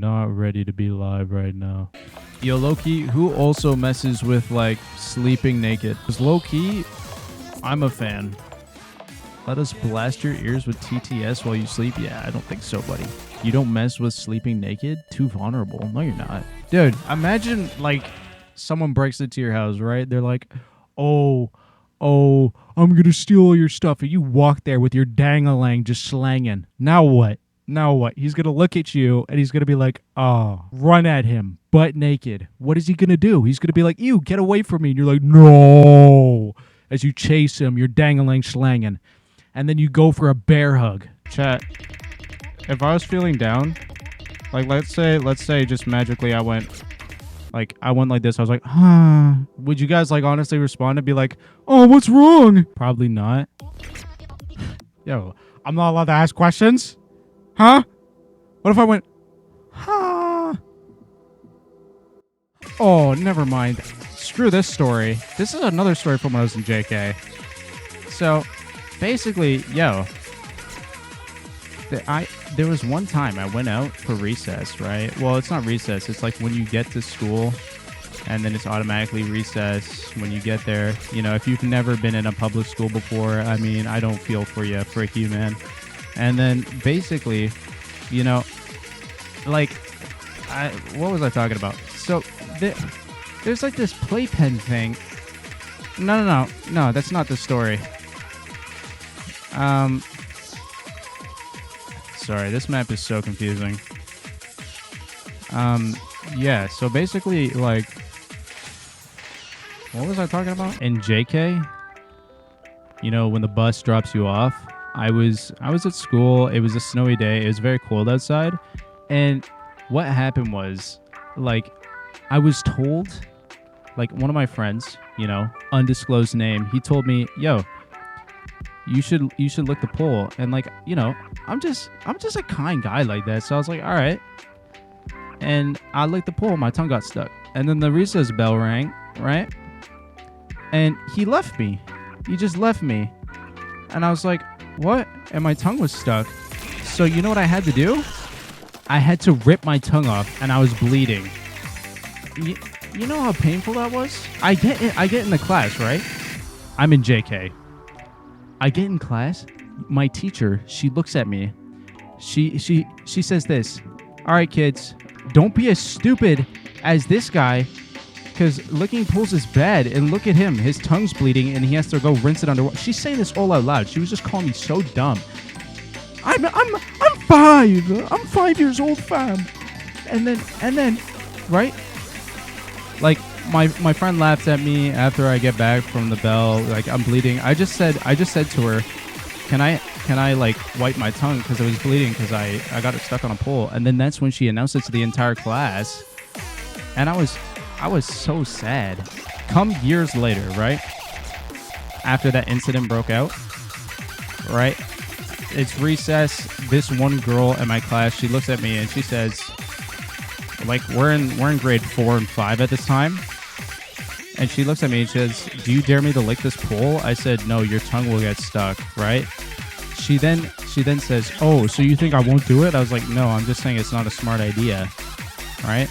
not ready to be live right now. Yo, low-key, who also messes with, like, sleeping naked? Because low-key, I'm a fan. Let us blast your ears with TTS while you sleep? Yeah, I don't think so, buddy. You don't mess with sleeping naked? Too vulnerable. No, you're not. Dude, imagine, like, someone breaks into your house, right? They're like, oh, I'm going to steal all your stuff. And you walk there with your dang-a-lang just slanging. Now what? Now what? He's going to look at you and he's going to be like, oh, run at him, butt naked. What is he going to do? He's going to be like, ew, get away from me. And you're like, no. As you chase him, you're dang-a-lang slanging. And then you go for a bear hug. Chat, if I was feeling down, like let's say just magically I went like this. I was like, huh. Would you guys like honestly respond and be like, oh, what's wrong? Probably not. Yo, I'm not allowed to ask questions? Huh? What if I went, huh? Oh, never mind. Screw this story. This is another story from when I was in JK. So, basically, yo, there was one time I went out for recess, right? Well, it's not recess. It's like when you get to school and then it's automatically recess when you get there. You know, if you've never been in a public school before, I mean, I don't feel for you, frick you, man. And then basically, you know, like, what was I talking about? So there's like this playpen thing. No, that's not the story. Sorry, this map is so confusing. Yeah, so basically, like, what was I talking about? In JK, you know, when the bus drops you off, I was at school. It was a snowy day. It was very cold outside. And what happened was, like, I was told, like, one of my friends, you know, undisclosed name, he told me, yo, you should lick the pole. And, like, you know, I'm just a kind guy like that. So I was like, all right. And I licked the pole. My tongue got stuck. And then the recess bell rang, right? And he left me. He just left me. And I was like, what? And my tongue was stuck. So you know what I had to do? I had to rip my tongue off, and I was bleeding. You know how painful that was? I get in the class, right? I'm in JK. I get in class. My teacher, she looks at me. She says this. All right, kids, don't be as stupid as this guy, because licking pools is bad. And look at him. His tongue's bleeding, and he has to go rinse it underwater. She's saying this all out loud. She was just calling me so dumb. I'm 5. I'm 5 years old, fam. And then, right? Like, my friend laughed at me after I get back from the bell. Like, I'm bleeding. I just said to her, can I like wipe my tongue because it was bleeding because I got it stuck on a pole. And then that's when she announced it to the entire class. And I was so sad. Come years later, right? After that incident broke out, right? It's recess. This one girl in my class, she looks at me and she says, like, we're in grade 4 and 5 at this time. And she looks at me and she says, do you dare me to lick this pole? I said, no, your tongue will get stuck, right? She then says, oh, so you think I won't do it? I was like, no, I'm just saying it's not a smart idea, right?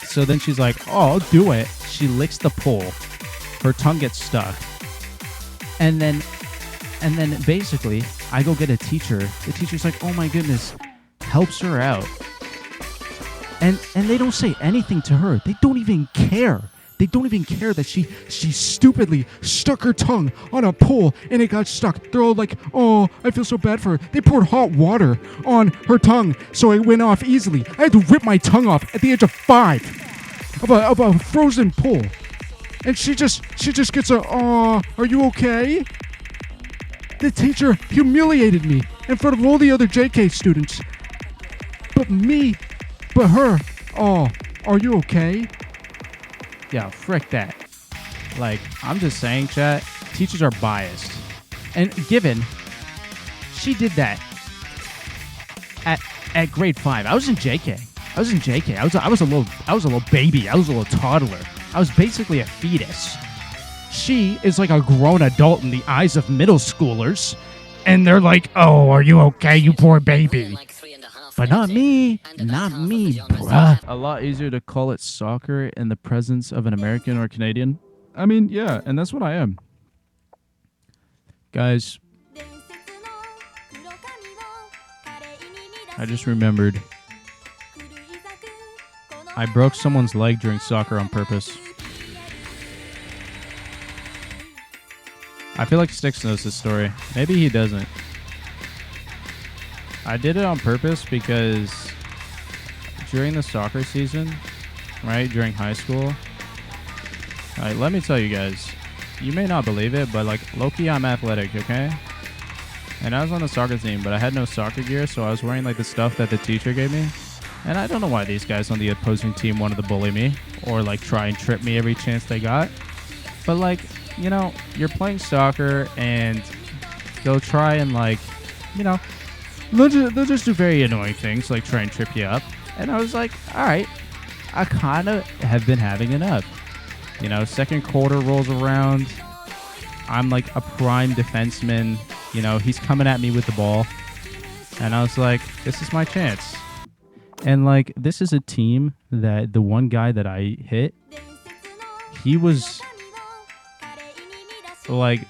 So then she's like, oh, I'll do it. She licks the pole. Her tongue gets stuck. And then basically, I go get a teacher. The teacher's like, oh my goodness, helps her out. And they don't say anything to her. They don't even care. They don't even care that she stupidly stuck her tongue on a pole and it got stuck. They're all like, oh, I feel so bad for her. They poured hot water on her tongue so it went off easily. I had to rip my tongue off at the age of 5 of a frozen pole. And she just gets a, oh, are you okay? The teacher humiliated me in front of all the other JK students. But her, oh, are you okay? Yeah, frick that. Like, I'm just saying, chat, teachers are biased. And given she did that at grade 5, I was in JK. I was a little baby. I was a little toddler. I was basically a fetus. She is like a grown adult in the eyes of middle schoolers, and they're like, "Oh, are you okay, you poor baby?" But not me. Not me, bruh. A lot easier to call it soccer in the presence of an American or Canadian. I mean, yeah, and that's what I am. Guys, I just remembered. I broke someone's leg during soccer on purpose. I feel like Styx knows this story. Maybe he doesn't. I did it on purpose because during the soccer season, right, during high school, let me tell you guys, you may not believe it, but like low-key, I'm athletic, okay? And I was on the soccer team, but I had no soccer gear, so I was wearing like the stuff that the teacher gave me. And I don't know why these guys on the opposing team wanted to bully me or like try and trip me every chance they got. But like, you know, you're playing soccer and they'll try and like, you know, they'll just do very annoying things like try and trip you up. And I was like, all right, I kind of have been having enough. You know, second quarter rolls around. I'm like a prime defenseman. You know, he's coming at me with the ball. And I was like, this is my chance. And like, this is a team that the one guy that I hit, he was like,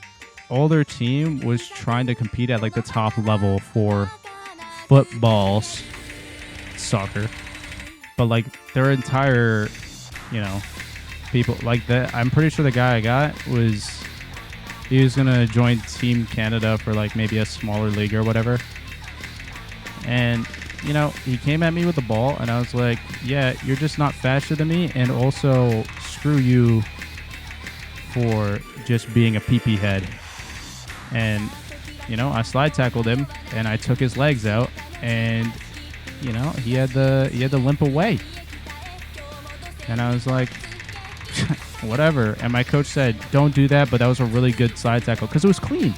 all their team was trying to compete at like the top level for footballs, soccer. But like their entire, you know, people like that. I'm pretty sure the guy I got he was going to join Team Canada for like maybe a smaller league or whatever. And, you know, he came at me with the ball and I was like, yeah, you're just not faster than me. And also screw you for just being a pee-pee head. And, you know, I slide tackled him and I took his legs out and, you know, he had to limp away. And I was like, whatever. And my coach said, don't do that, but that was a really good slide tackle because it was clean.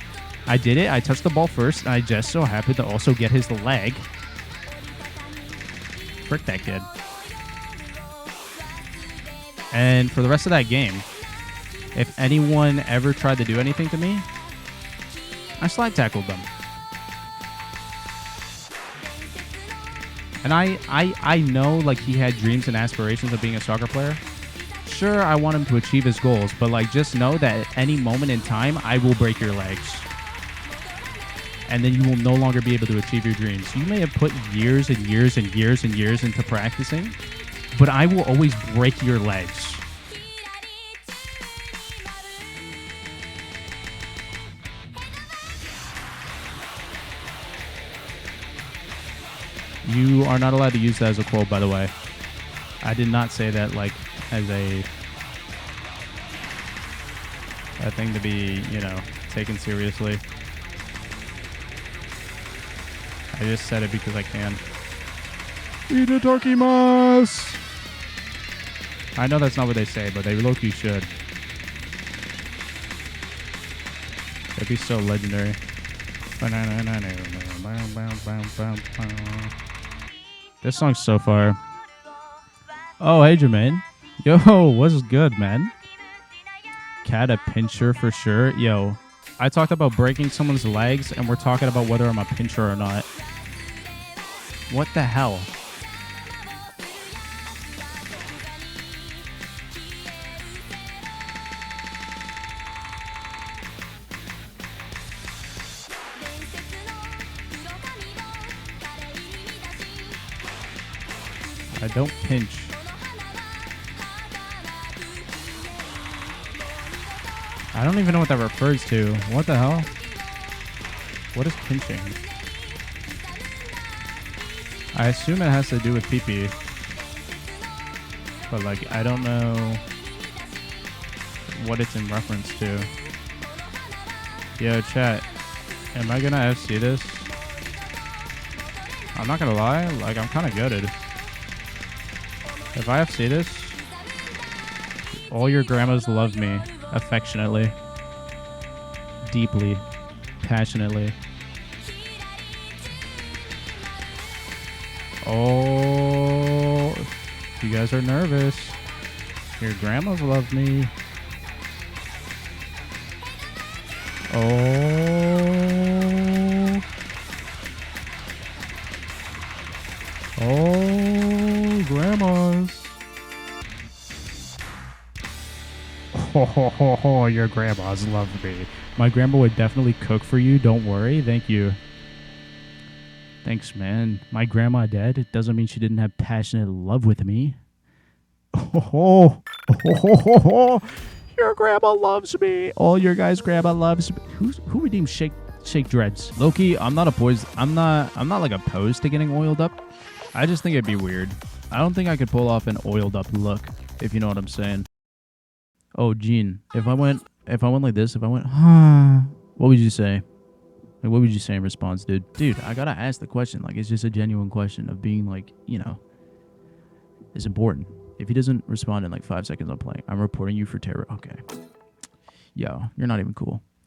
I did it. I touched the ball first, and I just so happened to also get his leg. Frick that kid. And for the rest of that game, if anyone ever tried to do anything to me, I slide tackled them. And I know like he had dreams and aspirations of being a soccer player. Sure, I want him to achieve his goals, but like just know that at any moment in time, I will break your legs. And then you will no longer be able to achieve your dreams. You may have put years and years and years and years into practicing, but I will always break your legs. You are not allowed to use that as a quote, by the way. I did not say that like as a thing to be, you know, taken seriously. I just said it because I can. Itadakimasu! I know that's not what they say, but they low-key should. That'd be so legendary. This song's so fire. Oh, hey, Jermaine. Yo, what's good, man? Cat a pincher for sure. Yo, I talked about breaking someone's legs, and we're talking about whether I'm a pincher or not. What the hell? I don't pinch. I don't even know what that refers to. What the hell? What is pinching? I assume it has to do with pee-pee. But like, I don't know what it's in reference to. Yo, chat. Am I gonna FC this? I'm not gonna lie, like I'm kinda gutted. If I FC this, all your grandmas love me affectionately, deeply, passionately. Oh, you guys are nervous. Your grandmas love me. Oh. Your grandmas love me. My grandma would definitely cook for you. Don't worry. Thank you. Thanks, man. My grandma dead. It doesn't mean she didn't have passionate love with me. Your grandma loves me. All your guys' grandma loves me. Who redeems shake dreads? Loki, I'm not opposed. I'm not like opposed to getting oiled up. I just think it'd be weird. I don't think I could pull off an oiled up look, if you know what I'm saying. Oh, Gene, if I went like this, if I went, what would you say? Like, what would you say in response, dude? Dude, I gotta ask the question. Like, it's just a genuine question of being like, it's important. If he doesn't respond in like 5 seconds on playing, I'm reporting you for terror. Okay. Yo, you're not even cool.